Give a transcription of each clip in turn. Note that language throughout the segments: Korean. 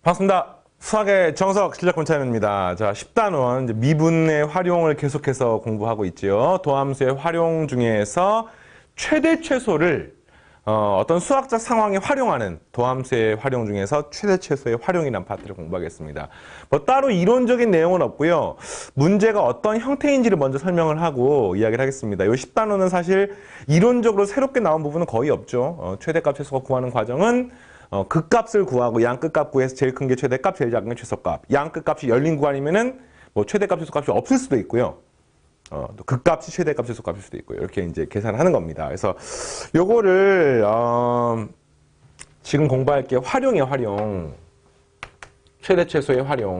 반갑습니다. 수학의 정석 실력 권차현입니다. 자, 10단원 이제 미분의 활용을 계속해서 공부하고 있지요. 도함수의 활용 중에서 최대 최소를 어떤 수학적 상황에 활용하는 도함수의 활용 중에서 최대 최소의 활용이라는 파트를 공부하겠습니다. 뭐 따로 이론적인 내용은 없고요. 문제가 어떤 형태인지를 먼저 설명을 하고 이야기를 하겠습니다. 이 10단원은 사실 이론적으로 새롭게 나온 부분은 거의 없죠. 최대값 최소값 구하는 과정은 극값을 구하고 양끝값 구해서 제일 큰 게 최대값, 제일 작은 게 최소값. 양끝값이 열린 구간이면은 뭐 최대값, 최소값이 없을 수도 있고요. 또 극값이 최대값, 최소값일 수도 있고요. 이렇게 이제 계산을 하는 겁니다. 그래서 요거를 지금 공부할 게 활용이에요, 활용. 최대 최소의 활용.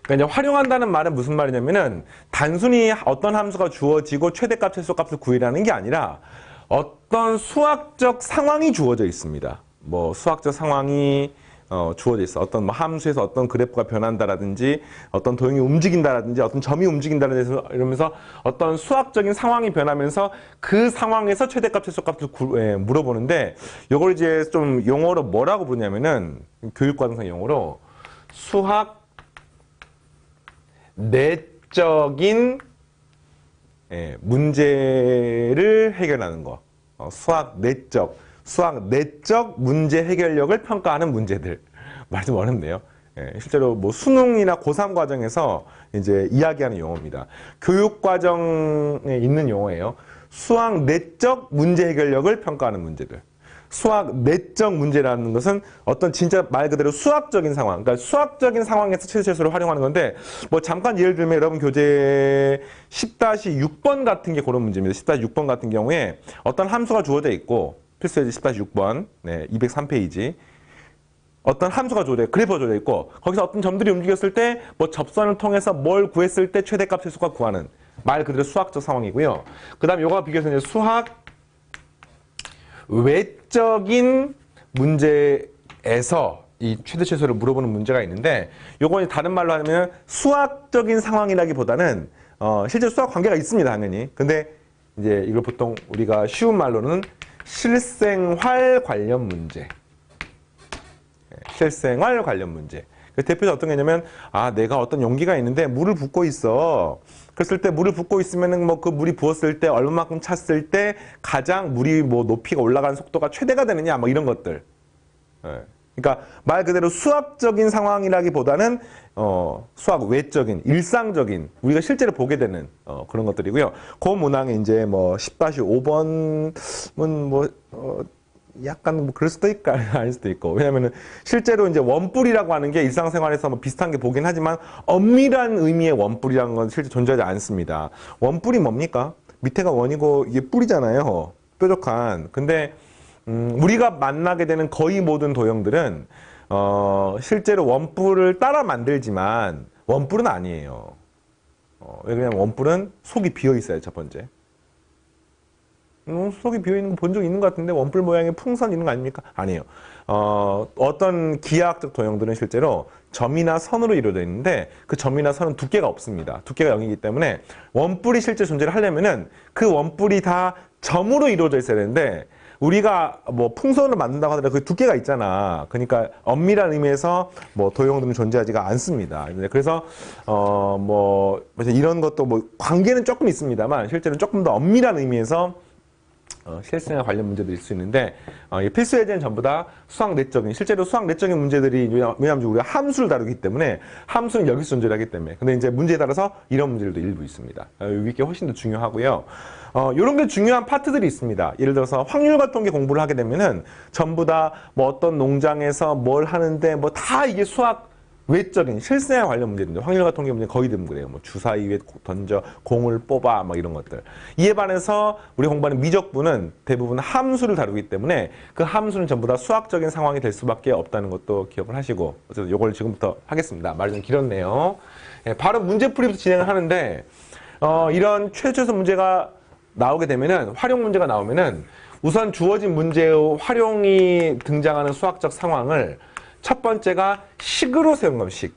그러니까 이제 활용한다는 말은 무슨 말이냐면은 단순히 어떤 함수가 주어지고 최대값, 최소값을 구하라는 게 아니라 어떤 수학적 상황이 주어져 있습니다. 뭐 수학적 상황이 주어져 있어. 어떤 뭐 함수에서 어떤 그래프가 변한다라든지 어떤 도형이 움직인다라든지 어떤 점이 움직인다라든지 이러면서 어떤 수학적인 상황이 변하면서 그 상황에서 최대값, 최소값을 물어보는데 이걸 이제 좀 용어로 뭐라고 부르냐면은 교육과정상 용어로 수학 내적인 문제를 해결하는 거. 수학 내적 문제 해결력을 평가하는 문제들. 말이 좀 어렵네요. 실제로 뭐 수능이나 고3 과정에서 이제 이야기하는 용어입니다. 교육 과정에 있는 용어예요. 수학 내적 문제 해결력을 평가하는 문제들. 수학 내적 문제라는 것은 어떤 진짜 말 그대로 수학적인 상황, 그러니까 수학적인 상황에서 최대 최소를 활용하는 건데, 뭐 잠깐 예를 들면 여러분 교재 10-6번 같은 게 그런 문제입니다. 10-6번 같은 경우에 어떤 함수가 주어져 있고, 필수예제 10-6번, 203페이지. 어떤 함수가 주어져 있고, 그래프가 주어져 있고, 거기서 어떤 점들이 움직였을 때, 뭐 접선을 통해서 뭘 구했을 때 최대값, 최소값 구하는 말 그대로 수학적 상황이고요. 그 다음 요거와 비교해서 이제 수학 외적인 문제에서 이 최대 최소를 물어보는 문제가 있는데, 요건 다른 말로 하면 수학적인 상황이라기보다는 실제 수학 관계가 있습니다, 당연히. 근데 이제 이걸 보통 우리가 쉬운 말로는 실생활 관련 문제. 실생활 관련 문제. 대표적으로 어떤 게 있냐면, 내가 어떤 용기가 있는데 물을 붓고 있어. 그랬을 때 물을 붓고 있으면은 뭐 그 물이 부었을 때 얼마만큼 찼을 때 가장 물이 뭐 높이가 올라가는 속도가 최대가 되느냐, 뭐 이런 것들. 그러니까 말 그대로 수학적인 상황이라기보다는 수학 외적인, 일상적인, 우리가 실제로 보게 되는 그런 것들이고요. 그 문항에 이제 뭐 10-5번은 뭐 약간 뭐 그럴 수도 있고 아닐 수도 있고, 왜냐면은 실제로 이제 원뿔이라고 하는 게 일상생활에서 뭐 비슷한 게 보긴 하지만 엄밀한 의미의 원뿔이라는 건 실제 존재하지 않습니다. 원뿔이 뭡니까? 밑에가 원이고 이게 뿔이잖아요. 뾰족한. 근데 우리가 만나게 되는 거의 모든 도형들은 실제로 원뿔을 따라 만들지만 원뿔은 아니에요. 왜 그러냐면 원뿔은 속이 비어 있어요, 첫 번째. 속이 비어있는 거 본 적 있는 것 같은데 원뿔 모양의 풍선 있는 거 아닙니까? 아니에요. 어떤 기하학적 도형들은 실제로 점이나 선으로 이루어져 있는데 그 점이나 선은 두께가 없습니다. 두께가 0이기 때문에 원뿔이 실제 존재를 하려면은 그 원뿔이 다 점으로 이루어져 있어야 되는데, 우리가 뭐 풍선을 만든다고 하더라도 그 두께가 있잖아. 그러니까 엄밀한 의미에서 뭐 도형들은 존재하지가 않습니다. 그래서 뭐 이런 것도 뭐 관계는 조금 있습니다만 실제로 조금 더 엄밀한 의미에서 실생활 관련 문제들이 있을 수 있는데, 필수 예제는 전부 다 수학 내적인, 실제로 수학 내적인 문제들이, 왜냐하면 우리가 함수를 다루기 때문에 함수는 여기서 존재를 하기 때문에. 근데 이제 문제에 따라서 이런 문제들도 일부 있습니다. 이게 훨씬 더 중요하고요. 이런 게 중요한 파트들이 있습니다. 예를 들어서 확률과 통계 공부를 하게 되면은 전부 다 뭐 어떤 농장에서 뭘 하는데 뭐 다 이게 수학 외적인 실생활 관련 문제인데, 확률과 통계 문제 거의 대부분 그래요. 뭐 주사위 위에 던져 공을 뽑아 막 이런 것들. 이에 반해서 우리 공부하는 미적분은 대부분 함수를 다루기 때문에 그 함수는 전부 다 수학적인 상황이 될 수밖에 없다는 것도 기억을 하시고, 어쨌든 이걸 지금부터 하겠습니다. 말이 좀 길었네요. 바로 문제풀이부터 진행을 하는데, 이런 최소 문제가 나오게 되면은, 활용 문제가 나오면은 우선 주어진 문제의 활용이 등장하는 수학적 상황을 첫 번째가 식으로 세우는 겁니다. 식.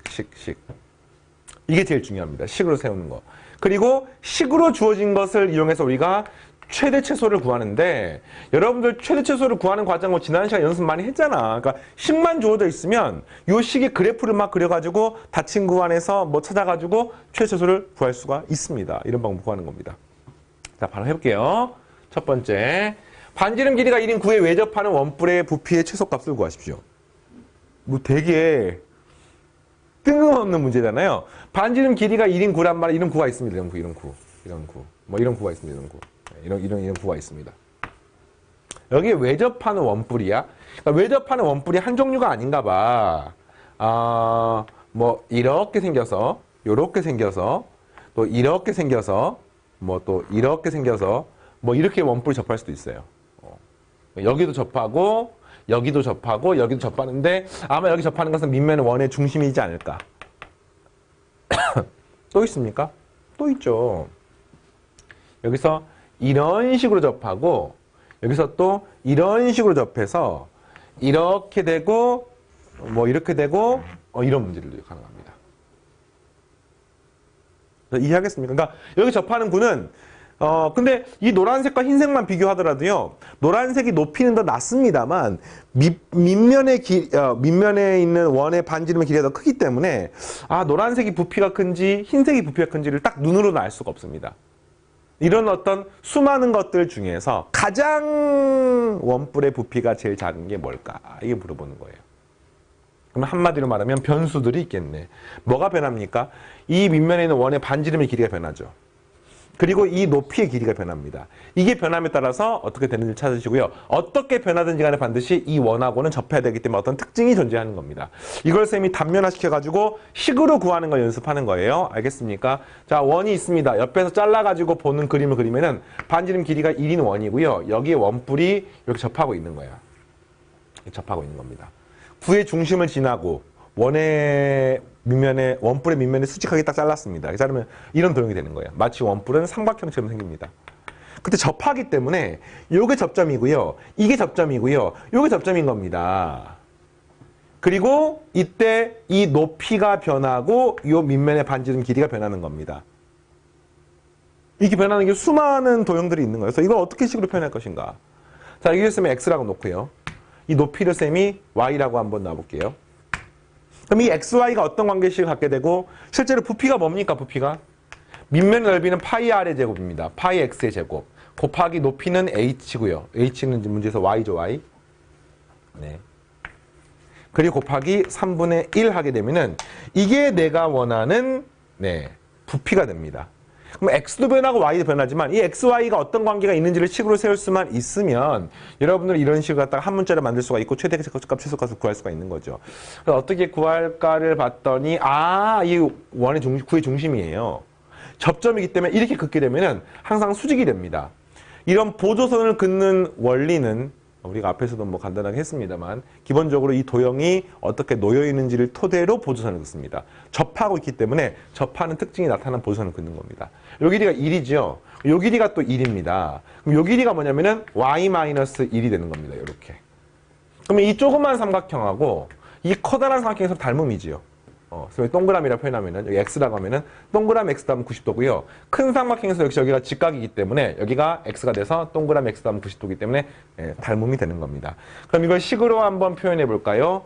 이게 제일 중요합니다. 식으로 세우는 거. 그리고 식으로 주어진 것을 이용해서 우리가 최대 최소를 구하는데 여러분들 최대 최소를 구하는 과정 뭐 지난 시간 연습 많이 했잖아. 그러니까 10만 주어져 있으면 요 식의 그래프를 막 그려가지고 닫힌 구간에서 뭐 찾아가지고 최대 최소를 구할 수가 있습니다. 이런 방법 구하는 겁니다. 자, 바로 해볼게요. 첫 번째, 반지름 길이가 1인 9에 외접하는 원뿔의 부피의 최소값을 구하십시오. 뭐 되게 뜬금없는 문제잖아요. 반지름 길이가 1인 9란 말에 이런 9가 있습니다. 이런 9, 이런 9, 이런 9. 뭐 이런 9가 있습니다. 이런 9. 이런 9가 있습니다. 여기에 외접하는 원뿔이야. 그러니까 외접하는 원뿔이 한 종류가 아닌가 봐. 뭐 이렇게 생겨서, 요렇게 생겨서, 또 이렇게 생겨서, 뭐 또 이렇게 생겨서, 뭐 이렇게 원뿔이 접할 수도 있어요. 여기도 접하고, 여기도 접하고, 여기도 접하는데 아마 여기 접하는 것은 밑면의 원의 중심이지 않을까. 또 있습니까? 또 있죠. 여기서 이런 식으로 접하고 여기서 또 이런 식으로 접해서 이렇게 되고 뭐 이렇게 되고 이런 문제들도 가능합니다. 이해하겠습니까? 그러니까 여기 접하는 구는 근데 이 노란색과 흰색만 비교하더라도요. 노란색이 높이는 더 낮습니다만 밑면에 있는 원의 반지름의 길이가 더 크기 때문에 노란색이 부피가 큰지 흰색이 부피가 큰지를 딱 눈으로는 알 수가 없습니다. 이런 어떤 수많은 것들 중에서 가장 원뿔의 부피가 제일 작은 게 뭘까? 이게 물어보는 거예요. 그럼 한마디로 말하면 변수들이 있겠네. 뭐가 변합니까? 이 밑면에 있는 원의 반지름의 길이가 변하죠. 그리고 이 높이의 길이가 변합니다. 이게 변함에 따라서 어떻게 되는지 찾으시고요. 어떻게 변하든지 간에 반드시 이 원하고는 접해야 되기 때문에 어떤 특징이 존재하는 겁니다. 이걸 쌤이 단면화 시켜가지고 식으로 구하는 걸 연습하는 거예요. 알겠습니까? 자, 원이 있습니다. 옆에서 잘라가지고 보는 그림을 그리면은 반지름 길이가 1인 원이고요. 여기에 원뿔이 이렇게 접하고 있는 거예요. 접하고 있는 겁니다. 구의 중심을 지나고 원의 밑면에 원뿔의 밑면에 수직하게 딱 잘랐습니다. 자르면 이런 도형이 되는 거예요. 마치 원뿔은 삼각형처럼 생깁니다. 근데 접하기 때문에 요게 접점이고요. 이게 접점이고요. 요게 접점인 겁니다. 그리고 이때 이 높이가 변하고 요 밑면의 반지름 길이가 변하는 겁니다. 이게 변하는 게 수많은 도형들이 있는 거예요. 그래서 이걸 어떻게 식으로 표현할 것인가. 자, 여기 쌤이 x라고 놓고요. 이 높이를 쌤이 y라고 한번 놔볼게요. 그럼 이 xy가 어떤 관계식을 갖게 되고 실제로 부피가 뭡니까? 부피가 밑면 넓이는 파이 r의 제곱입니다. 파이 x의 제곱 곱하기 높이는 h고요. h는 문제에서 y죠. y. 네. 그리고 곱하기 3분의 1 하게 되면은 이게 내가 원하는 부피가 됩니다. 그럼 x도 변하고 y도 변하지만 이 x, y가 어떤 관계가 있는지를 식으로 세울 수만 있으면 여러분들은 이런 식으로 갖다가 한 문자를 만들 수가 있고 최대값, 최소값을 구할 수가 있는 거죠. 그래서 어떻게 구할까를 봤더니 이 원의 구의 중심이에요. 접점이기 때문에 이렇게 긋게 되면은 항상 수직이 됩니다. 이런 보조선을 긋는 원리는 우리가 앞에서도 뭐 간단하게 했습니다만 기본적으로 이 도형이 어떻게 놓여 있는지를 토대로 보조선을 긋습니다. 접하고 있기 때문에 접하는 특징이 나타난 보조선을 긋는 겁니다. 요 길이가 1이죠. 요 길이가 또 1입니다. 그럼 요 길이가 뭐냐면은 y-1이 되는 겁니다. 이렇게. 그러면 이 조그만 삼각형하고 이 커다란 삼각형에서 닮음이지요. 그래서 동그라미라 표현하면은 여기 x라고 하면은 동그라미 x 다음 90도고요. 큰 삼각형에서 역시 여기가 직각이기 때문에 여기가 x가 돼서 동그라미 x 다음 90도이기 때문에 닮음이 되는 겁니다. 그럼 이걸 식으로 한번 표현해 볼까요?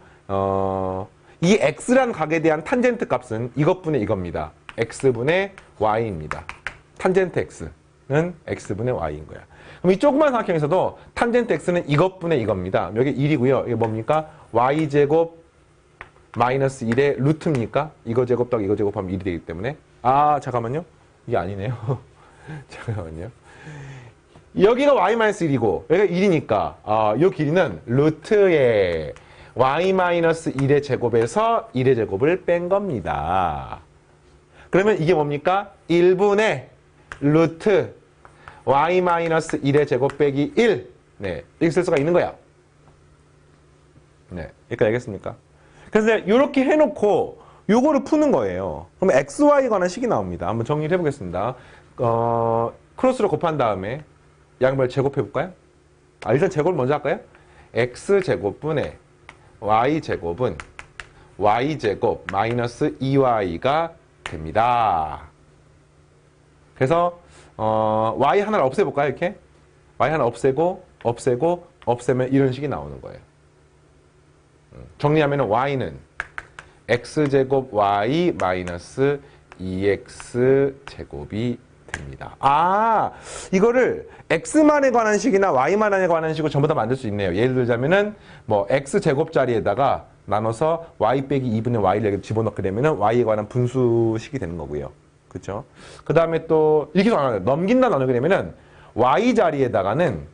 이 x라는 각에 대한 탄젠트 값은 이것분의 이겁니다. x분의 y입니다. 탄젠트 x는 x분의 y인 거야. 그럼 이 조그만 삼각형에서도 탄젠트 x는 이것분의 이겁니다. 여기 1이고요. 이게 뭡니까? y제곱 마이너스 1의 루트입니까? 이거 제곱 더하기 이거 제곱하면 1이 되기 때문에 잠깐만요. 이게 아니네요. 잠깐만요. 여기가 y-1이고 여기가 1이니까 이 길이는 루트의 y-1의 제곱에서 1의 제곱을 뺀 겁니다. 그러면 이게 뭡니까? 1분의 루트 y-1의 제곱 빼기 1 이렇게 쓸 수가 있는 거야. 여기까지 알겠습니까? 그래서 이렇게 해놓고 요거를 푸는 거예요. 그러면 xy에 관한 식이 나옵니다. 한번 정리를 해보겠습니다. 크로스로 곱한 다음에 양변 제곱해볼까요? 일단 제곱을 먼저 할까요? x제곱분의 y제곱은 y제곱 마이너스 2y가 됩니다. 그래서 y 하나를 없애볼까요? 이렇게 y 하나 없애고 없애면 이런 식이 나오는 거예요. 정리하면 y는 x제곱 y 마이너스 2x제곱이 됩니다. 아, 이거를 x만에 관한 식이나 y만에 관한 식으로 전부 다 만들 수 있네요. 예를 들자면은 뭐 x제곱 자리에다가 나눠서 y 빼기 2분의 y를 집어넣게 되면은 y에 관한 분수식이 되는 거고요. 그렇죠? 그 다음에 또 이렇게 넘긴다 나누게 되면은 y 자리에다가는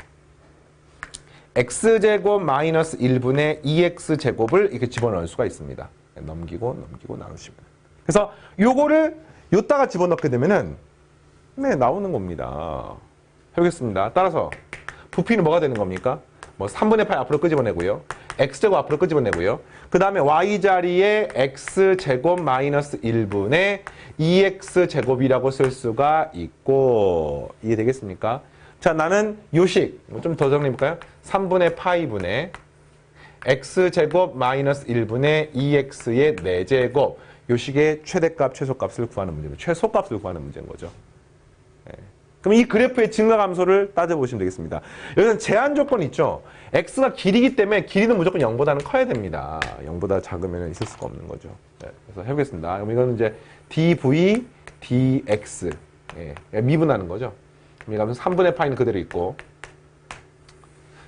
x제곱 마이너스 1분의 2x제곱을 이렇게 집어넣을 수가 있습니다. 넘기고 나누시면. 그래서 요거를 요따가 집어넣게 되면은 네, 나오는 겁니다. 해보겠습니다. 따라서 부피는 뭐가 되는 겁니까? 뭐 3분의 8 앞으로 끄집어내고요. x제곱 앞으로 끄집어내고요. 그 다음에 y 자리에 x제곱 마이너스 1분의 2x제곱이라고 쓸 수가 있고 이해되겠습니까? 자, 나는 요식 좀 더 정리해볼까요? 3분의 파이분의 x제곱 마이너스 1분의 2x의 4제곱 요식의 최대값, 최소값을 구하는 문제입니다. 최소값을 구하는 문제인 거죠. 네. 그럼 이 그래프의 증가감소를 따져보시면 되겠습니다. 여기는 제한 조건 있죠. x가 길이기 때문에 길이는 무조건 0보다는 커야 됩니다. 0보다 작으면 있을 수가 없는 거죠. 네. 그래서 해보겠습니다. 그럼 이거는 이제 dv, dx 미분하는 거죠. 그럼 3분의 파이는 그대로 있고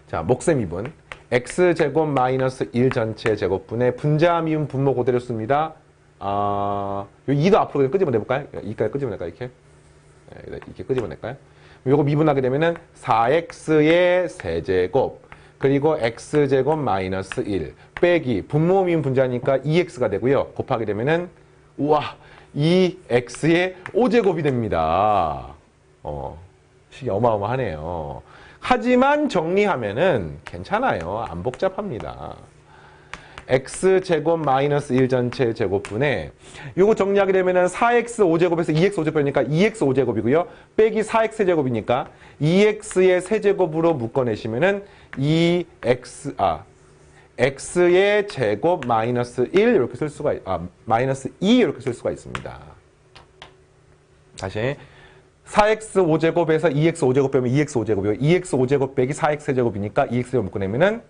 자, 목세 미분 x제곱 마이너스 1 전체 제곱분의 분자 미분 분모 그대로 씁니다. 요 2도 앞으로 그냥 끄집어내볼까요? 2까지 끄집어낼까요? 이렇게? 네, 이렇게 끄집어낼까요? 요거 미분하게 되면은 4x의 세제곱 그리고 x제곱 마이너스 1 빼기 분모 미분 분자니까 2x가 되고요. 곱하게 되면은 우와 2x의 5제곱이 됩니다. 식이 어마어마하네요. 하지만 정리하면은 괜찮아요. 안 복잡합니다. x제곱 마이너스 1 전체 제곱분에 요거 정리하게 되면은 4x 5제곱에서 2x 5제곱 빼니까 2x 5제곱이고요. 빼기 4x 세제곱이니까 2x의 세제곱으로 묶어내시면은 x의 제곱 마이너스 1 이렇게 쓸 수가 마이너스 2 이렇게 쓸 수가 있습니다. 다시 4x 5제곱에서 2x 5제곱 빼면 2x 5제곱이고 2x 5제곱 빼기 4x 세제곱이니까 2x를 묶어내면은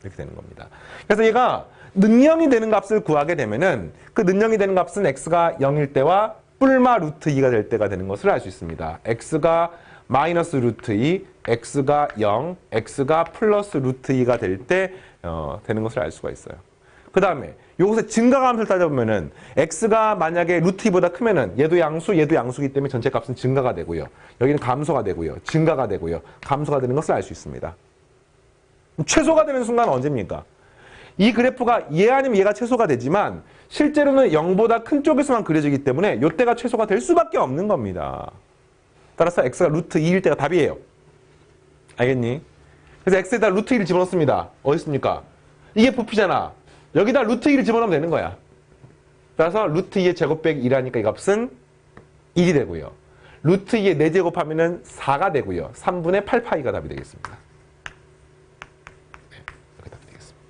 이렇게 되는 겁니다. 그래서 얘가 능령이 되는 값을 구하게 되면은 그 능령이 되는 값은 x가 0일 때와 뿔마 루트 2가 될 때가 되는 것을 알 수 있습니다. x가 마이너스 루트 2, x가 0, x가 플러스 루트 2가 될 때 되는 것을 알 수가 있어요. 그 다음에 여기서 증가감수를 따져보면은 x가 만약에 루트 2보다 크면은 얘도 양수, 얘도 양수이기 때문에 전체 값은 증가가 되고요. 여기는 감소가 되고요. 증가가 되고요. 감소가 되는 것을 알 수 있습니다. 최소가 되는 순간은 언제입니까? 이 그래프가 얘 아니면 얘가 최소가 되지만 실제로는 0보다 큰 쪽에서만 그려지기 때문에 이때가 최소가 될 수밖에 없는 겁니다. 따라서 x가 루트 2일 때가 답이에요. 알겠니? 그래서 x에다 루트 2를 집어넣습니다. 어디 있습니까? 이게 부피잖아. 여기다 루트 2를 집어넣으면 되는 거야. 따라서 루트 2의 제곱 빼기 1하니까 이 값은 1이 되고요. 루트 2의 4제곱 하면은 4가 되고요. 3분의 8파이가 답이 되겠습니다. 네, 이렇게 답이 되겠습니다.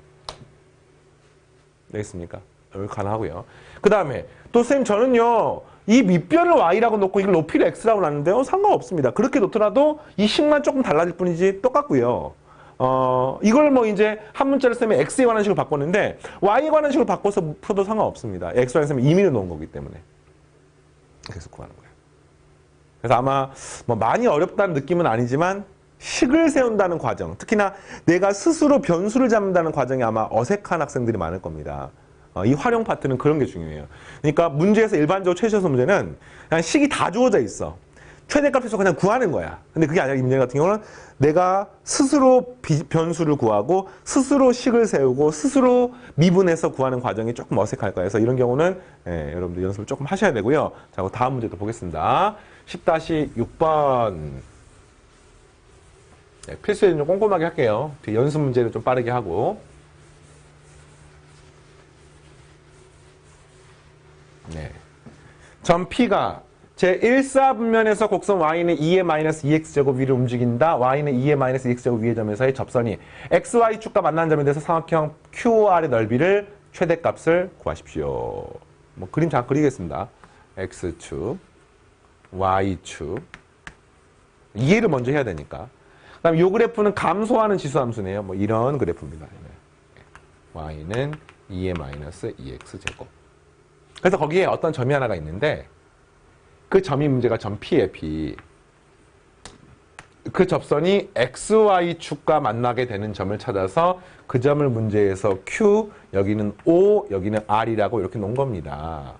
되겠습니까? 여기 가능하고요. 그 다음에 또 선생님 저는요 이 밑변을 y라고 놓고 이걸 높이를 x라고 놨는데요 상관없습니다. 그렇게 놓더라도 이 식만 조금 달라질 뿐이지 똑같고요. 이걸 뭐 이제 한 문자를 쓰면 x에 관한 식으로 바꿨는데 y에 관한 식으로 바꿔서 풀어도 상관없습니다. x에 관한 식으로 임의로 놓은 거기 때문에 그래서 구하는 거예요. 그래서 아마 뭐 많이 어렵다는 느낌은 아니지만 식을 세운다는 과정, 특히나 내가 스스로 변수를 잡는다는 과정이 아마 어색한 학생들이 많을 겁니다. 이 활용 파트는 그런 게 중요해요. 그러니까 문제에서 일반적으로 최시화서 문제는 그냥 식이 다 주어져 있어. 최대값에서 그냥 구하는 거야. 근데 그게 아니라 이 문제 같은 경우는 내가 스스로 변수를 구하고 스스로 식을 세우고 스스로 미분해서 구하는 과정이 조금 어색할 거예요. 그래서 이런 경우는 여러분들 연습을 조금 하셔야 되고요. 자, 다음 문제도 보겠습니다. 10-6번. 네, 필수에는 좀 꼼꼼하게 할게요. 연습 문제를 좀 빠르게 하고. 네. 점 P가 제1사분면에서 곡선 y는 2의 마이너스 2x제곱 위를 움직인다. y는 2의 마이너스 2x제곱 위의 점에서의 접선이 xy축과 만나는 점에 대해서 삼각형 QR의 넓이를 최대값을 구하십시오. 뭐 그림 잘 그리겠습니다. x축, y축. 이해를 먼저 해야 되니까. 그다음 요 그래프는 감소하는 지수함수네요. 뭐 이런 그래프입니다. y는 2의 마이너스 2x 제곱. 그래서 거기에 어떤 점이 하나가 있는데 그 점이 문제가 점 P에 P. 그 접선이 XY축과 만나게 되는 점을 찾아서 그 점을 문제에서 Q, 여기는 O, 여기는 R이라고 이렇게 놓은 겁니다.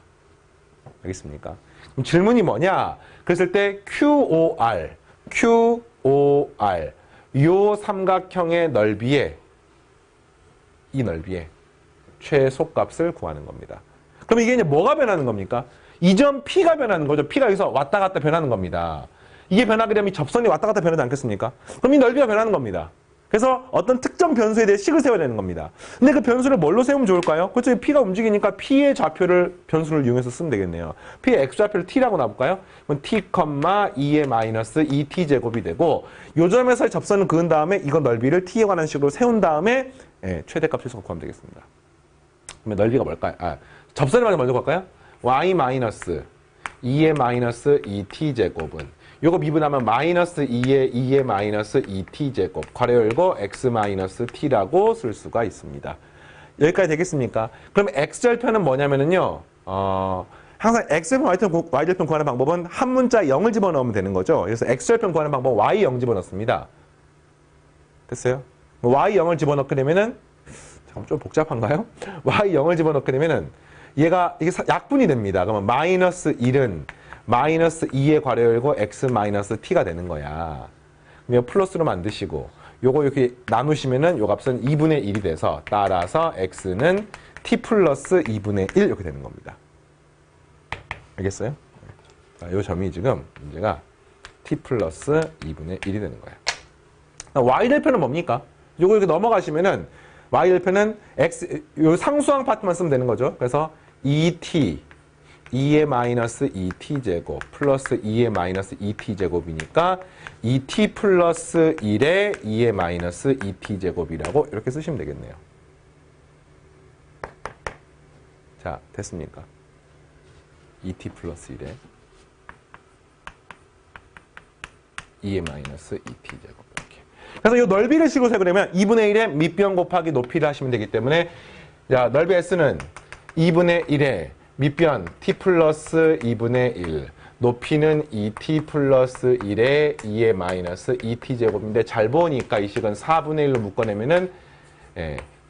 알겠습니까? 그럼 질문이 뭐냐? 그랬을 때 QOR, QOR 요 삼각형의 넓이에 이 넓이에 최소값을 구하는 겁니다. 그럼 이게 이제 뭐가 변하는 겁니까? 이 점 P가 변하는 거죠. P가 여기서 왔다 갔다 변하는 겁니다. 이게 변하게 되면 이 접선이 왔다 갔다 변하지 않겠습니까? 그럼 이 넓이가 변하는 겁니다. 그래서 어떤 특정 변수에 대해 식을 세워야 되는 겁니다. 근데 그 변수를 뭘로 세우면 좋을까요? 그렇죠. P가 움직이니까 P의 좌표를 변수를 이용해서 쓰면 되겠네요. P의 X좌표를 T라고 놔볼까요? 그럼 T, 2의 마이너스 2T 제곱이 되고 요 점에서의 접선을 그은 다음에 이건 넓이를 T에 관한 식으로 세운 다음에 최대값 최소값 구하면 되겠습니다. 그러면 넓이가 뭘까요? 접선을 먼저 볼까요? Y 마이너스 2의 마이너스 2T 제곱은 요거 미분하면 마이너스 2의 마이너스 2t 제곱 괄호 열고 x 마이너스 t라고 쓸 수가 있습니다. 여기까지 되겠습니까? 그럼 x절편은 뭐냐면은요. 항상 x절편, y절편 구하는 방법은 한 문자 0을 집어넣으면 되는 거죠. 그래서 x절편 구하는 방법은 y0 집어넣습니다. 됐어요? y0을 집어넣게 되면은 잠깐 좀 복잡한가요? y0을 집어넣게 되면은 이게 약분이 됩니다. 그러면 마이너스 1은 마이너스 2의 괄호 열고 x 마이너스 t가 되는 거야. 그러면 플러스로 만드시고 요거 이렇게 나누시면은 요 값은 2분의 1이 돼서 따라서 x는 t 플러스 2분의 1 이렇게 되는 겁니다. 알겠어요? 자, 요 점이 지금 문제가 t 플러스 2분의 1이 되는 거야. y절편은 뭡니까? 요거 이렇게 넘어가시면은 y절편은 x 요 상수항 파트만 쓰면 되는 거죠. 그래서 2t 2의 마이너스 2t 제곱 플러스 2의 마이너스 2t 제곱이니까 2t 플러스 1의 2의 마이너스 2t 제곱이라고 이렇게 쓰시면 되겠네요. 자, 됐습니까? 2t 플러스 1의 2의 마이너스 2t 제곱 이렇게. 그래서 이 넓이를 식으로 세우려면 2분의 1의 밑변 곱하기 높이를 하시면 되기 때문에 자, 넓이 S는 2분의 1의 밑변 t 플러스 2분의 1 높이는 2t 플러스 1의 2의 마이너스 2t 제곱인데 잘 보니까 이 식은 4분의 1로 묶어내면은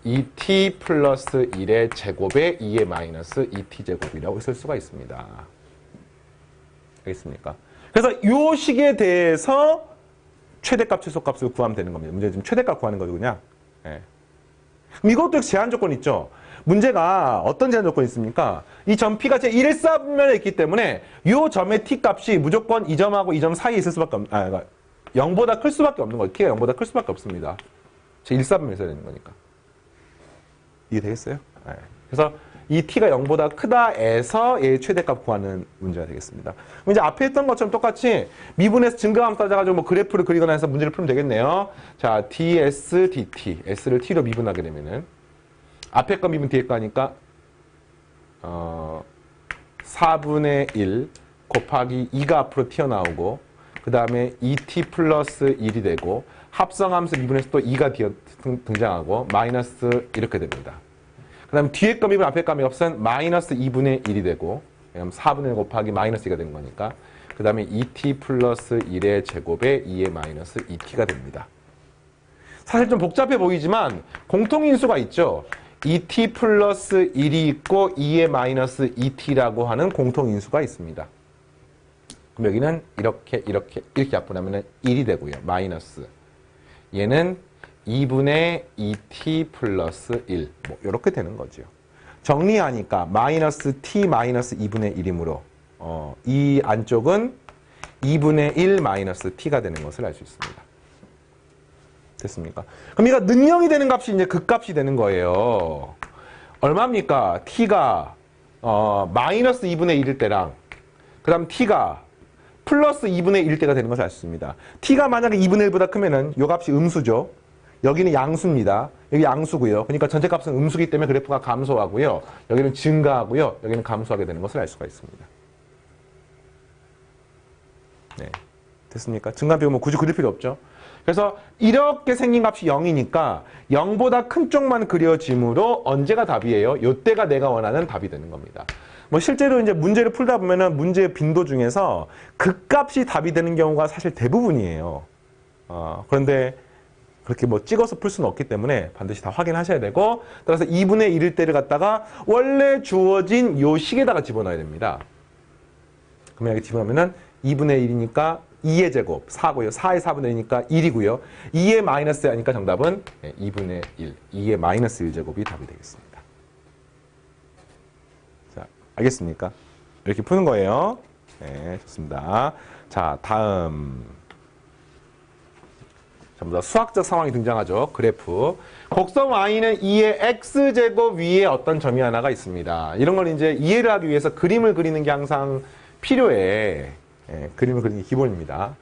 2t 플러스 1의 제곱에 2의 마이너스 2t 제곱이라고 쓸 수가 있습니다. 알겠습니까? 그래서 이 식에 대해서 최대값 최소값을 구하면 되는 겁니다. 문제는 지금 최대값 구하는 거거든요. 그럼 이것도 제한 조건이 있죠. 문제가 어떤 제한 조건이 있습니까? 이 점 P가 제 1사분면에 있기 때문에 이 점의 T 값이 무조건 이 점하고 이 점 사이에 있을 수밖에 그러니까 0보다 클 수밖에 없는 거예요. T가 0보다 클 수밖에 없습니다. 제 1사분면에 있어야 되는 거니까. 이해되겠어요? 네. 그래서 이 T가 0보다 크다에서 얘의 최대값 구하는 문제가 되겠습니다. 그럼 이제 앞에 했던 것처럼 똑같이 미분해서 증가함수 따져가지고 뭐 그래프를 그리거나 해서 문제를 풀면 되겠네요. 자, ds, dt, s를 t로 미분하게 되면은 앞에 거 미분 뒤에 거 하니까 4분의 1 곱하기 2가 앞으로 튀어나오고 그 다음에 2t 플러스 1이 되고 합성함수 미분해서 또 2가 등장하고 마이너스 이렇게 됩니다. 그 다음에 뒤에 거 미분 앞에 거 값은 마이너스 2분의 1이 되고 4분의 1 곱하기 마이너스 2가 되는 거니까 그 다음에 2t 플러스 1의 제곱에 2의 마이너스 2t가 됩니다. 사실 좀 복잡해 보이지만 공통인수가 있죠. 2t 플러스 1이 있고 2의 마이너스 2t라고 하는 공통인수가 있습니다. 그럼 여기는 이렇게 약분하면 1이 되고요. 마이너스. 얘는 2분의 2t 플러스 1. 뭐 이렇게 되는 거죠. 정리하니까 마이너스 t 마이너스 2분의 1이므로 이 안쪽은 2분의 1 마이너스 t가 되는 것을 알 수 있습니다. 됐습니까? 그럼 얘가 능형이 되는 값이 이제 그 값이 되는 거예요. 얼마입니까? t가 마이너스 2분의 1일 때랑 그 다음 t가 플러스 2분의 1일 때가 되는 것을 알 수 있습니다. t가 만약에 2분의 1보다 크면은 요 값이 음수죠. 여기는 양수입니다. 여기 양수고요. 그러니까 전체 값은 음수기 때문에 그래프가 감소하고요. 여기는 증가하고요. 여기는 감소하게 되는 것을 알 수가 있습니다. 네, 됐습니까? 증가비고 뭐 굳이 그릴 필요 없죠. 그래서 이렇게 생긴 값이 0이니까 0보다 큰 쪽만 그려지므로 언제가 답이에요? 요때가 내가 원하는 답이 되는 겁니다. 뭐 실제로 이제 문제를 풀다 보면은 문제의 빈도 중에서 극값이 답이 되는 경우가 사실 대부분이에요. 그런데 그렇게 뭐 찍어서 풀 수는 없기 때문에 반드시 다 확인하셔야 되고, 따라서 2분의 1일 때를 갖다가 원래 주어진 요 식에다가 집어넣어야 됩니다. 그러면 여기 집어넣으면은 2분의 1이니까 2의 제곱 4고요. 4의 4분의 1이니까 1이고요. 2의 마이너스 하니까 정답은 2분의 1, 2의 마이너스 1제곱이 답이 되겠습니다. 자, 알겠습니까? 이렇게 푸는 거예요. 네, 좋습니다. 자, 다음. 전부 다 수학적 상황이 등장하죠. 그래프. 곡선 y는 2의 x제곱 위에 어떤 점이 하나가 있습니다. 이런 걸 이제 이해를 하기 위해서 그림을 그리는 게 항상 필요해. 예, 그림을 그리는 게 기본입니다.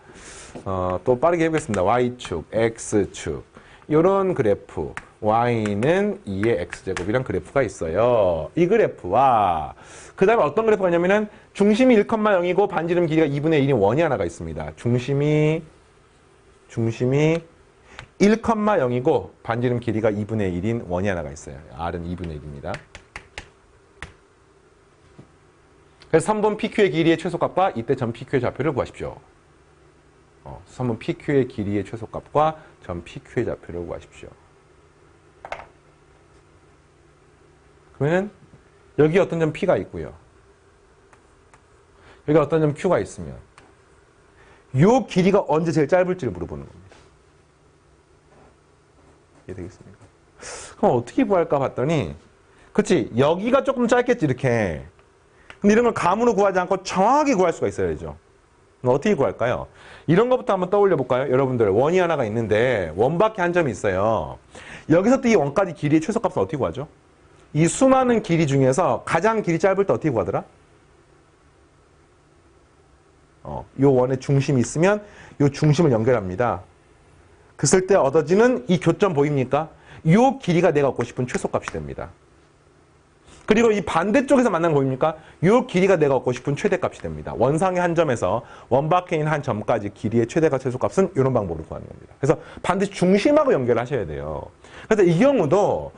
또 빠르게 해보겠습니다. y축, x축. 이런 그래프. y는 2의 x제곱이란 그래프가 있어요. 이 그래프와 그 다음에 어떤 그래프가 있냐면은 중심이 1,0이고 반지름 길이가 2분의 1인 원이 하나가 있습니다. 중심이 1,0이고 반지름 길이가 2분의 1인 원이 하나가 있어요. R은 2분의 1입니다. 그래서 선분 PQ의 길이의 최소값과 이때 점 PQ의 좌표를 구하십시오. 선분 PQ의 길이의 최소값과 점 PQ의 좌표를 구하십시오. 그러면은 여기 어떤 점 P가 있고요. 여기 어떤 점 Q가 있으면 요 길이가 언제 제일 짧을지를 물어보는 겁니다. 이해되겠습니까? 그럼 어떻게 구할까 봤더니, 그치, 여기가 조금 짧겠지, 이렇게. 근데 이런 걸 감으로 구하지 않고 정확하게 구할 수가 있어야죠. 그럼 어떻게 구할까요? 이런 것부터 한번 떠올려 볼까요? 여러분들, 원이 하나가 있는데 원밖에 한 점이 있어요. 여기서 또 이 원까지 길이의 최소값을 어떻게 구하죠? 이 수많은 길이 중에서 가장 길이 짧을 때 어떻게 구하더라? 요 원의 중심이 있으면 요 중심을 연결합니다. 그랬을 때 얻어지는 이 교점 보입니까? 요 길이가 내가 얻고 싶은 최소값이 됩니다. 그리고 이 반대쪽에서 만난 거 보입니까? 요 길이가 내가 얻고 싶은 최대값이 됩니다. 원상의 한 점에서 원 밖에 있는 한 점까지 길이의 최대가 최소값은 이런 방법으로 구하는 겁니다. 그래서 반드시 중심하고 연결하셔야 돼요. 그래서 이 경우도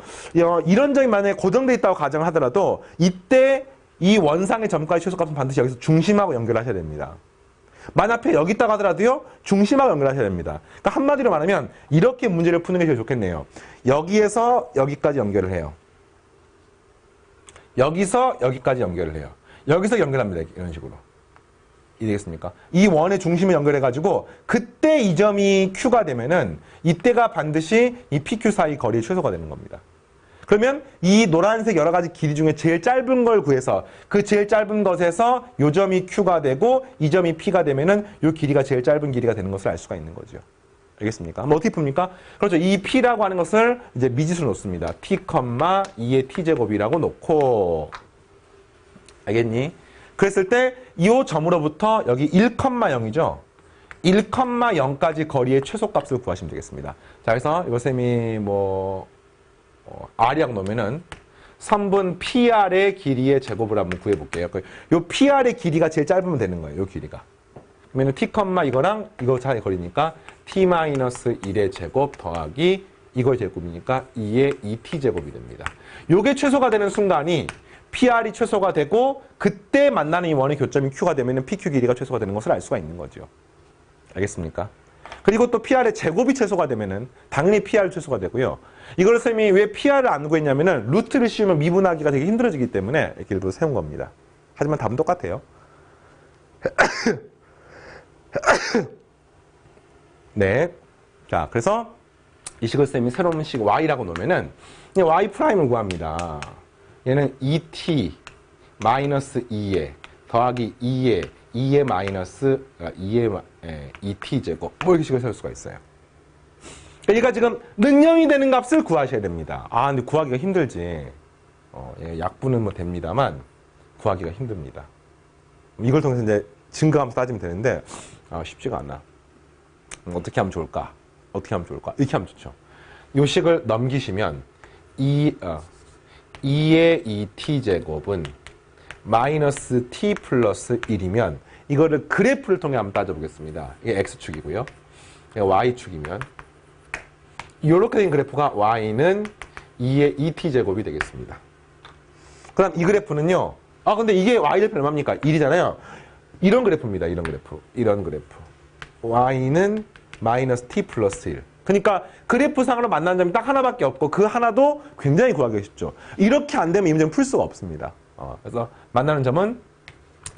이런 점이 만약에 고정되어 있다고 가정을 하더라도 이때 이 원상의 점까지 최소값은 반드시 여기서 중심하고 연결하셔야 됩니다. 만앞에 여기 있다고 하더라도요, 중심하고 연결하셔야 됩니다. 그러니까 한마디로 말하면 이렇게 문제를 푸는 게 제일 좋겠네요. 여기에서 여기까지 연결을 해요. 여기서 여기까지 연결을 해요. 여기서 연결합니다. 이런 식으로. 이해되겠습니까? 이 원의 중심을 연결해가지고 그때 이 점이 Q가 되면은 이때가 반드시 이 PQ 사이 거리의 최소가 되는 겁니다. 그러면 이 노란색 여러 가지 길이 중에 제일 짧은 걸 구해서 그 제일 짧은 것에서 요 점이 Q가 되고 이 점이 P가 되면은 요 길이가 제일 짧은 길이가 되는 것을 알 수가 있는 거죠. 알겠습니까? 한번 어떻게 풉니까? 그렇죠. 이 P라고 하는 것을 이제 미지수로 놓습니다. T, 2의 T제곱이라고 놓고. 알겠니? 그랬을 때 이 점으로부터 여기 1,0이죠. 1,0까지 거리의 최소값을 구하시면 되겠습니다. 자, 그래서 이거 쌤이 R이라고 놓으면은 선분 PR의 길이의 제곱을 한번 구해볼게요. 요 PR의 길이가 제일 짧으면 되는 거예요. 요 길이가. 그러면 T, 이거랑 이거 사이 거리니까 T-1의 제곱 더하기 이거의 제곱이니까 2의 2T제곱이 됩니다. 요게 최소가 되는 순간이 PR이 최소가 되고 그때 만나는 이 원의 교점이 Q가 되면 PQ 길이가 최소가 되는 것을 알 수가 있는 거죠. 알겠습니까? 그리고 또 PR의 제곱이 최소가 되면은 당연히 PR 최소가 되고요. 이걸 쌤이 왜 PR을 안 구했냐면은 루트를 씌우면 미분하기가 되게 힘들어지기 때문에 이렇게 일부러 세운 겁니다. 하지만 답은 똑같아요. 네. 자, 그래서 이 식을 쌤이 새로운 식 Y라고 놓으면은 Y 프라임을 구합니다. 얘는 2t 마이너스 2에 더하기 2에 마이너스 2의 2t 제곱 뭐 이렇게 식을 세울 수가 있어요. 그러니까 지금 능형이 되는 값을 구하셔야 됩니다. 아, 근데 구하기가 힘들지. 약분은 뭐 됩니다만 구하기가 힘듭니다. 이걸 통해서 이제 증가하면서 따지면 되는데 쉽지가 않아. 어떻게 하면 좋을까? 어떻게 하면 좋을까? 이렇게 하면 좋죠. 요 식을 넘기시면 2의 2t제곱은 마이너스 t 플러스 1이면 이거를 그래프를 통해 한번 따져보겠습니다. 이게 x축이고요. y축이면 이렇게 된 그래프가 y는 2의 2t제곱이 되겠습니다. 그 다음 이 그래프는요. 근데 이게 y절편 얼마입니까? 1이잖아요. 이런 그래프입니다. 이런 그래프. 이런 그래프. y는 마이너스 t 플러스 1. 그러니까 그래프상으로 만나는 점이 딱 하나밖에 없고 그 하나도 굉장히 구하기 쉽죠. 이렇게 안 되면 이 문제는 풀 수가 없습니다. 그래서 만나는 점은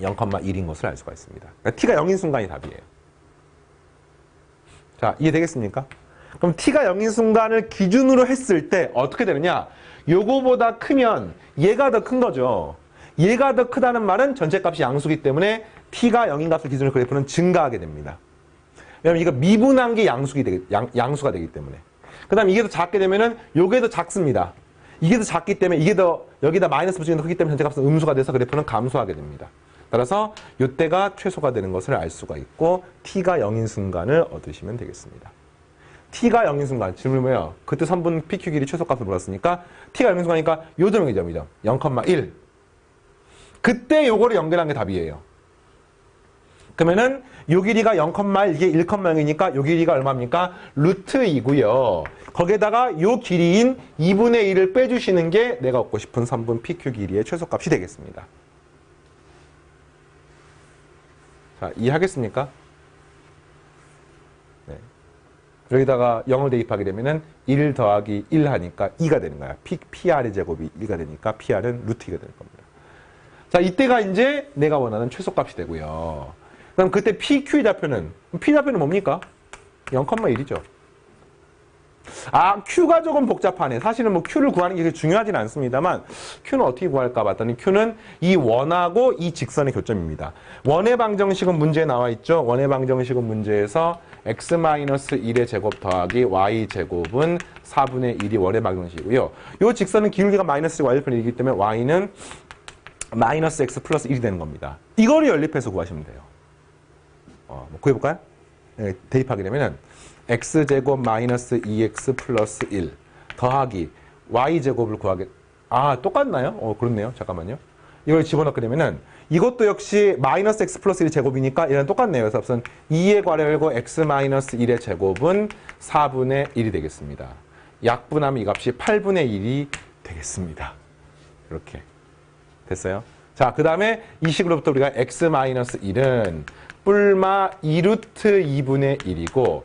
0,1인 것을 알 수가 있습니다. 그러니까 t가 0인 순간이 답이에요. 자, 이해되겠습니까? 그럼 t가 0인 순간을 기준으로 했을 때 어떻게 되느냐? 요거보다 크면 얘가 더 큰 거죠. 얘가 더 크다는 말은 전체 값이 양수기 때문에 t가 0인 값을 기준으로 그래프는 증가하게 됩니다. 왜냐면 이거 미분한 게 양수가 되기 때문에. 그 다음에 이게 더 작게 되면은 요게 더 작습니다. 이게 더 작기 때문에 이게 더 여기다 마이너스 붙이는 더 크기 때문에 전체 값은 음수가 돼서 그래프는 감소하게 됩니다. 따라서 요때가 최소가 되는 것을 알 수가 있고 t가 0인 순간을 얻으시면 되겠습니다. t가 0인 순간, 질문이 뭐예요? 그때 선분 PQ 길이 최소값을 물었으니까 t가 0인 순간이니까 요 점이죠, 0,1. 그때 요거를 연결한 게 답이에요. 그러면은 요 길이가 0,1, 이게 1,0이니까 요 길이가 얼마입니까? 루트 2고요. 거기에다가 요 길이인 2분의 1을 빼주시는 게 내가 얻고 싶은 선분 PQ 길이의 최소값이 되겠습니다. 자, 이해하겠습니까? 네. 여기다가 0을 대입하게 되면은 1 더하기 1 하니까 2가 되는 거야. PR의 제곱이 2가 되니까 PR은 루트 2가 되는 겁니다. 자, 이때가 이제 내가 원하는 최소값이 되고요. 그럼 그때 PQ의 좌표는, P좌표는 뭡니까? 0,1이죠. Q가 조금 복잡하네. 사실은 뭐 Q를 구하는 게 그렇게 중요하진 않습니다만, Q는 어떻게 구할까 봤더니 Q는 이 원하고 이 직선의 교점입니다. 원의 방정식은 문제에 나와 있죠. 원의 방정식은 문제에서 x-1의 제곱 더하기 y제곱은 4분의 1이 원의 방정식이고요. 이 직선은 기울기가 마이너스 y절편이기 때문에 y는 마이너스 x 플러스 1이 되는 겁니다. 이거를 연립해서 구하시면 돼요. 구해볼까요? 네, 대입하게 되면은 x제곱 마이너스 2x 플러스 1 더하기 y제곱을 구하게, 똑같나요? 그렇네요. 잠깐만요. 이걸 집어넣게 되면은 이것도 역시 마이너스 x 플러스 1 제곱이니까 얘는 똑같네요. 그래서 우선 2의 괄호 x 마이너스 1의 제곱은 4분의 1이 되겠습니다. 약분하면 이 값이 8분의 1이 되겠습니다. 이렇게 됐어요. 자, 그 다음에 이 식으로부터 우리가 x 마이너스 1은 뿔마 2루트 2분의 1이고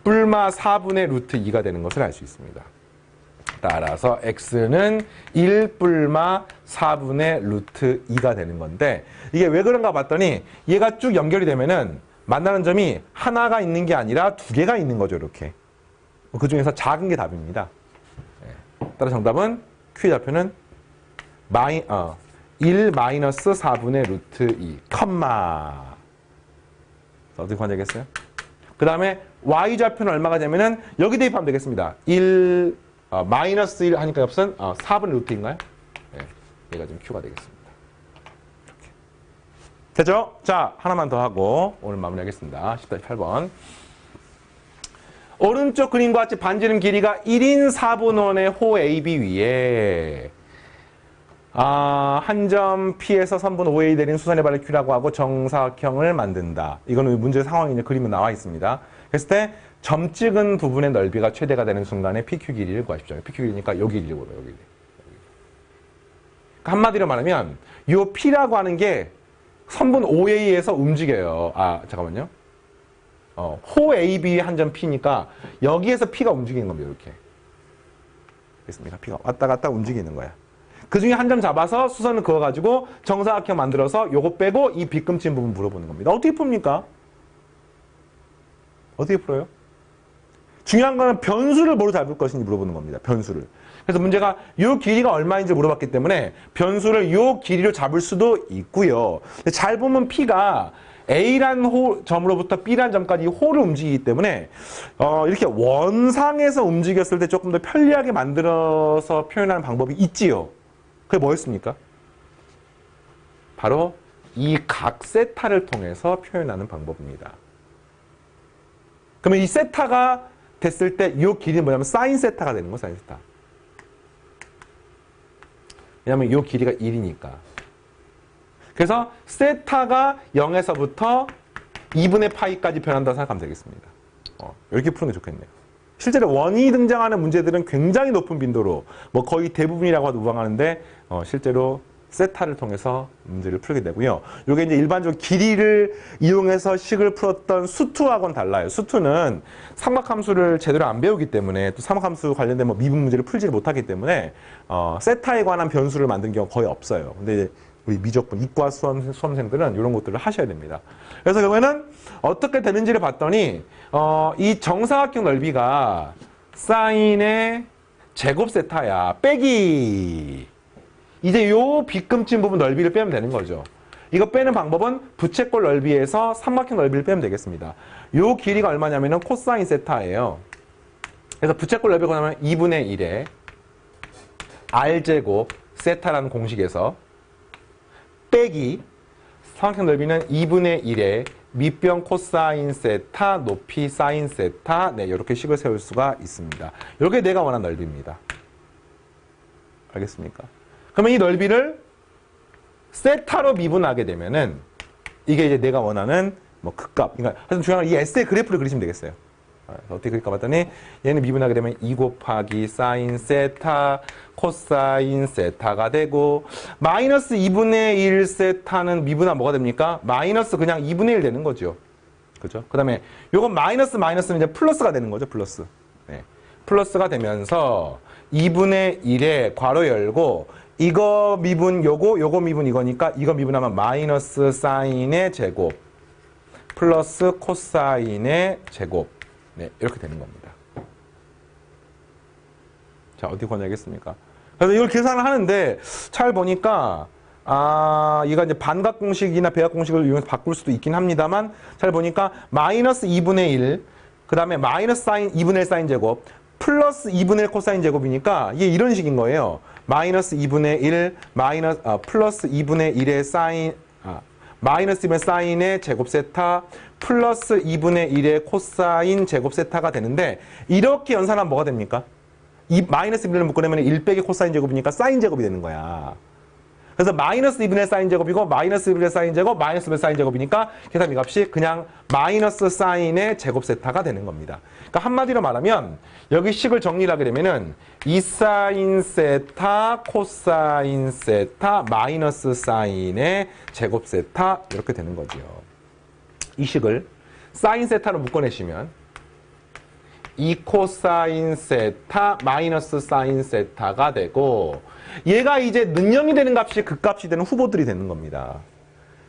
뿔마 4분의 루트 2가 되는 것을 알 수 있습니다. 따라서 x는 1 뿔마 4분의 루트 2가 되는 건데 이게 왜 그런가 봤더니 얘가 쭉 연결이 되면은 만나는 점이 하나가 있는 게 아니라 두 개가 있는 거죠. 이렇게. 그 중에서 작은 게 답입니다. 따라 정답은 Q의 좌표는 1 마이너스 4분의 루트 2 컴마. 어떻게 구하면 되겠어요? 그 다음에 y좌표는 얼마가 되면은 여기 대입하면 되겠습니다. 마이너스 1 하니까 값은 4분의 루트인가요? 네, 얘가 좀 Q가 되겠습니다. 이렇게. 됐죠? 자, 하나만 더 하고 오늘 마무리하겠습니다. 10-8번. 오른쪽 그림과 같이 반지름 길이가 1인 4분원의 호 AB 위에 한 점 P에서 선분 OA 내린 수선의 발을 Q라고 하고 정사각형을 만든다. 이거는 문제 상황이 이제 그림에 나와 있습니다. 그랬을 때 점 찍은 부분의 넓이가 최대가 되는 순간에 PQ 길이를 구하십시오. PQ 길이니까 여기 길이를 보러 여기. 그러니까 한마디로 말하면 요 P라고 하는 게 선분 OA에서 움직여요. 잠깐만요. 호 AB의 한 점 P니까 여기에서 P가 움직이는 겁니다. 이렇게. 됐습니까? P가 왔다 갔다 움직이는 거야. 그 중에 한 점 잡아서 수선을 그어가지고 정사각형 만들어서 요거 빼고 이 빗금친 부분 물어보는 겁니다. 어떻게 풉니까? 어떻게 풀어요? 중요한 거는 변수를 뭐로 잡을 것인지 물어보는 겁니다. 변수를. 그래서 문제가 요 길이가 얼마인지 물어봤기 때문에 변수를 요 길이로 잡을 수도 있고요. 근데 잘 보면 P가 A란 점으로부터 B란 점까지 호를 움직이기 때문에 이렇게 원상에서 움직였을 때 조금 더 편리하게 만들어서 표현하는 방법이 있지요. 그게 뭐였습니까? 바로 이 각 세타를 통해서 표현하는 방법입니다. 그러면 이 세타가 됐을 때 이 길이는 뭐냐면 사인 세타가 되는 거예요. 사인 세타. 왜냐하면 이 길이가 1이니까. 그래서 세타가 0에서부터 2분의 파이까지 변한다고 생각하면 되겠습니다. 이렇게 푸는 게 좋겠네요. 실제로 원이 등장하는 문제들은 굉장히 높은 빈도로 뭐 거의 대부분이라고 해도 무방하는데 실제로 세타를 통해서 문제를 풀게 되고요. 이게 이제 일반적으로 길이를 이용해서 식을 풀었던 수투하고는 달라요. 수투는 삼각함수를 제대로 안 배우기 때문에 또 삼각함수 관련된 뭐 미분 문제를 풀지를 못하기 때문에 세타에 관한 변수를 만든 경우가 거의 없어요. 근데 이제 우리 미적분 이과 수험생들은 이런 것들을 하셔야 됩니다. 그래서 결국에는 어떻게 되는지를 봤더니 이 정사각형 넓이가 사인의 제곱 세타야 빼기 이제 요 빗금친 부분 넓이를 빼면 되는 거죠. 이거 빼는 방법은 부채꼴 넓이에서 삼각형 넓이를 빼면 되겠습니다. 요 길이가 얼마냐면은 코사인 세타예요. 그래서 부채꼴 넓이가 뭐냐면 2분의 1에 r제곱 세타라는 공식에서 빼기 삼각형 넓이는 2분의 1에 밑변 코사인 세타 높이 사인 세타 네 이렇게 식을 세울 수가 있습니다. 이게 내가 원하는 넓이입니다. 알겠습니까? 그러면 이 넓이를 세타로 미분하게 되면은 이게 이제 내가 원하는 뭐 극값. 그러니까 하여튼 중요한 건 이 S의 그래프를 그리시면 되겠어요. 어떻게 그릴까 봤더니 얘는 미분하게 되면 2 곱하기 사인 세타 코사인 세타가 되고 마이너스 2분의 1 세타는 미분하면 뭐가 됩니까? 마이너스 그냥 2분의 1 되는 거죠. 그죠? 그 다음에 요건 마이너스는 이제 플러스가 되는 거죠. 플러스. 네. 플러스가 되면서 2분의 1에 괄호 열고 이거 미분 요거 미분 이거니까 이거 미분하면 마이너스 사인의 제곱 플러스 코사인의 제곱 네 이렇게 되는 겁니다. 자 어떻게 권하겠습니까? 그래서 이걸 계산을 하는데 잘 보니까 이거 이제 반각 공식이나 배각 공식을 이용해서 바꿀 수도 있긴 합니다만 잘 보니까 마이너스 2분의 1 그 다음에 마이너스 사인 2분의 1 사인 제곱 플러스 2분의 1 코사인 제곱이니까 이게 이런 식인 거예요. 마이너스 2분의 1 플러스 2분의 1의 사인 마이너스 2분의 사인의 제곱 세타 플러스 2분의 1의 코사인 제곱 세타가 되는데 이렇게 연산하면 뭐가 됩니까? 이 마이너스 2분의 1을 묶어내면 1 빼기 코사인 제곱이니까 사인 제곱이 되는 거야. 그래서 마이너스 2분의 사인 제곱이고 마이너스 2분의 사인 제곱 마이너스 2분의 사인 제곱이니까 계산미 값이 그냥 마이너스 사인의 제곱 세타가 되는 겁니다. 그러니까 한마디로 말하면 여기 식을 정리를 하게 되면은 2 사인 세타 코사인 세타 마이너스 사인의 제곱 세타 이렇게 되는 거죠. 이 식을 사인 세타로 묶어내시면 2 코사인 세타 마이너스 사인 세타가 되고 얘가 이제 능형이 되는 값이 극값이 되는 후보들이 되는 겁니다.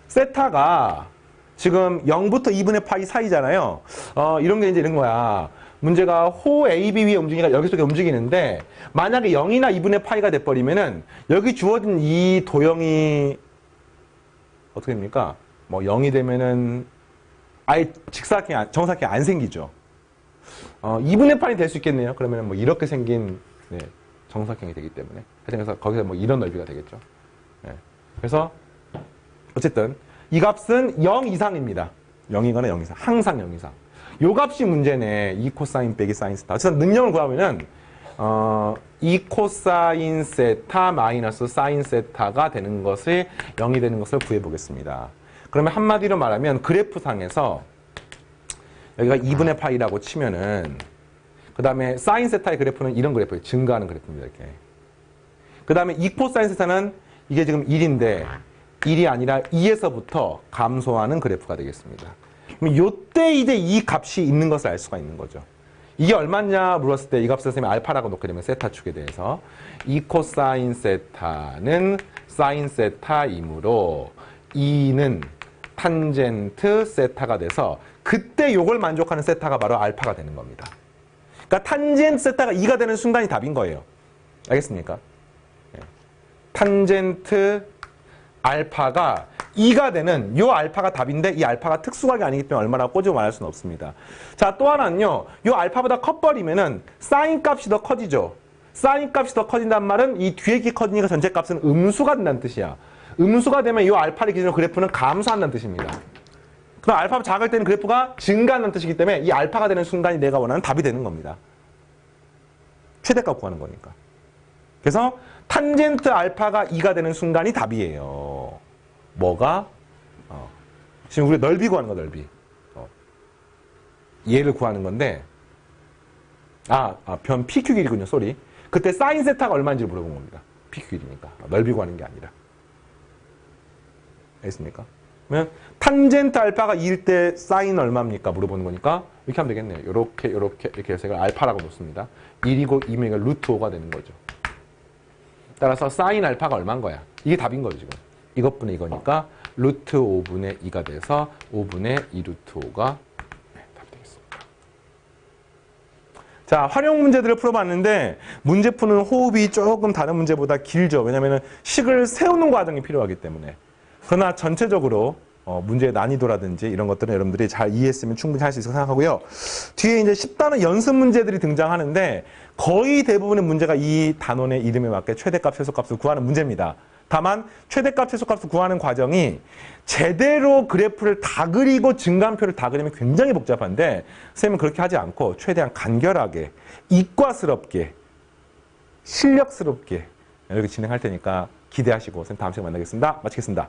세타가 지금 0부터 2분의 파이 사이잖아요. 이런 게 이제 이런 거야. 문제가 호 AB 위에 움직이니까 여기 속에 움직이는데 만약에 0이나 2분의 파이가 돼버리면은 여기 주어진 이 도형이 어떻게 됩니까? 뭐 0이 되면은 아예 직사각형이 정사각형이 안 생기죠. 2분의 파이 될 수 있겠네요. 그러면 뭐 이렇게 생긴 네, 정사각형이 되기 때문에 그래서 거기서 뭐 이런 넓이가 되겠죠. 네. 그래서 어쨌든 이 값은 0 이상입니다. 0이거나 0 이상. 항상 0 이상. 요 값이 문제네. 2 코사인 빼기 사인 세타. 어쨌든 능력을 구하면은 2 코사인 세타 마이너스 사인 세타가 되는 것이 0이 되는 것을 구해 보겠습니다. 그러면 한마디로 말하면 그래프상에서 여기가 2분의 파이라고 치면은 그 다음에 사인 세타의 그래프는 이런 그래프예요. 증가하는 그래프입니다. 이렇게. 그 다음에 2 코사인 세타는 이게 지금 1인데 1이 아니라 2에서부터 감소하는 그래프가 되겠습니다. 그럼 요때 이제 이 값이 있는 것을 알 수가 있는 거죠. 이게 얼마냐 물었을 때 이 값을 선생님이 알파라고 놓게 되면 세타 축에 대해서 2 코사인 세타는 사인 세타이므로 2는 탄젠트 세타가 돼서 그때 요걸 만족하는 세타가 바로 알파가 되는 겁니다. 그러니까 탄젠트 세타가 2가 되는 순간이 답인 거예요. 알겠습니까? 탄젠트 알파가 2가 되는 요 알파가 답인데 이 알파가 특수각이 아니기 때문에 얼마나 꼬집어 말할 수는 없습니다. 자, 또 하나는요. 요 알파보다 커버리면은 사인 값이 더 커지죠. 사인 값이 더 커진다는 말은 이 뒤에 게 커지니까 전체 값은 음수가 된다는 뜻이야. 음수가 되면 요 알파를 기준으로 그래프는 감소한다는 뜻입니다. 그럼 알파가 작을 때는 그래프가 증가한다는 뜻이기 때문에 이 알파가 되는 순간이 내가 원하는 답이 되는 겁니다. 최대값 구하는 거니까. 그래서 탄젠트 알파가 2가 되는 순간이 답이에요. 뭐가? 지금 우리 넓이 구하는 거 넓이. 얘를 구하는 건데 변 PQ 길이군요. 쏘리. 그때 사인 세타가 얼마인지 물어본 겁니다. PQ 길이니까. 넓이 구하는 게 아니라. 알겠습니까? 그러면 탄젠트 알파가 2일 때 사인 얼마입니까? 물어보는 거니까 이렇게 하면 되겠네요. 이렇게 해서 이걸 알파라고 놓습니다. 1이고 2면 루트 5가 되는 거죠. 따라서 사인 알파가 얼마인 거야? 이게 답인 거예요, 지금. 이것분의 이거니까 루트 5분의 2가 돼서 5분의 2 루트 5가 답이 되겠습니다. 자, 활용 문제들을 풀어봤는데 문제 푸는 호흡이 조금 다른 문제보다 길죠. 왜냐하면 식을 세우는 과정이 필요하기 때문에. 그러나 전체적으로 문제의 난이도라든지 이런 것들은 여러분들이 잘 이해했으면 충분히 할 수 있을 생각하고요. 뒤에 이제 10단원 연습 문제들이 등장하는데 거의 대부분의 문제가 이 단원의 이름에 맞게 최대값, 최소값을 구하는 문제입니다. 다만 최대값, 최소값을 구하는 과정이 제대로 그래프를 다 그리고 증감표를 다 그리면 굉장히 복잡한데 선생님은 그렇게 하지 않고 최대한 간결하게, 이과스럽게, 실력스럽게 이렇게 진행할 테니까 기대하시고 선생님 다음 시간에 만나겠습니다. 마치겠습니다.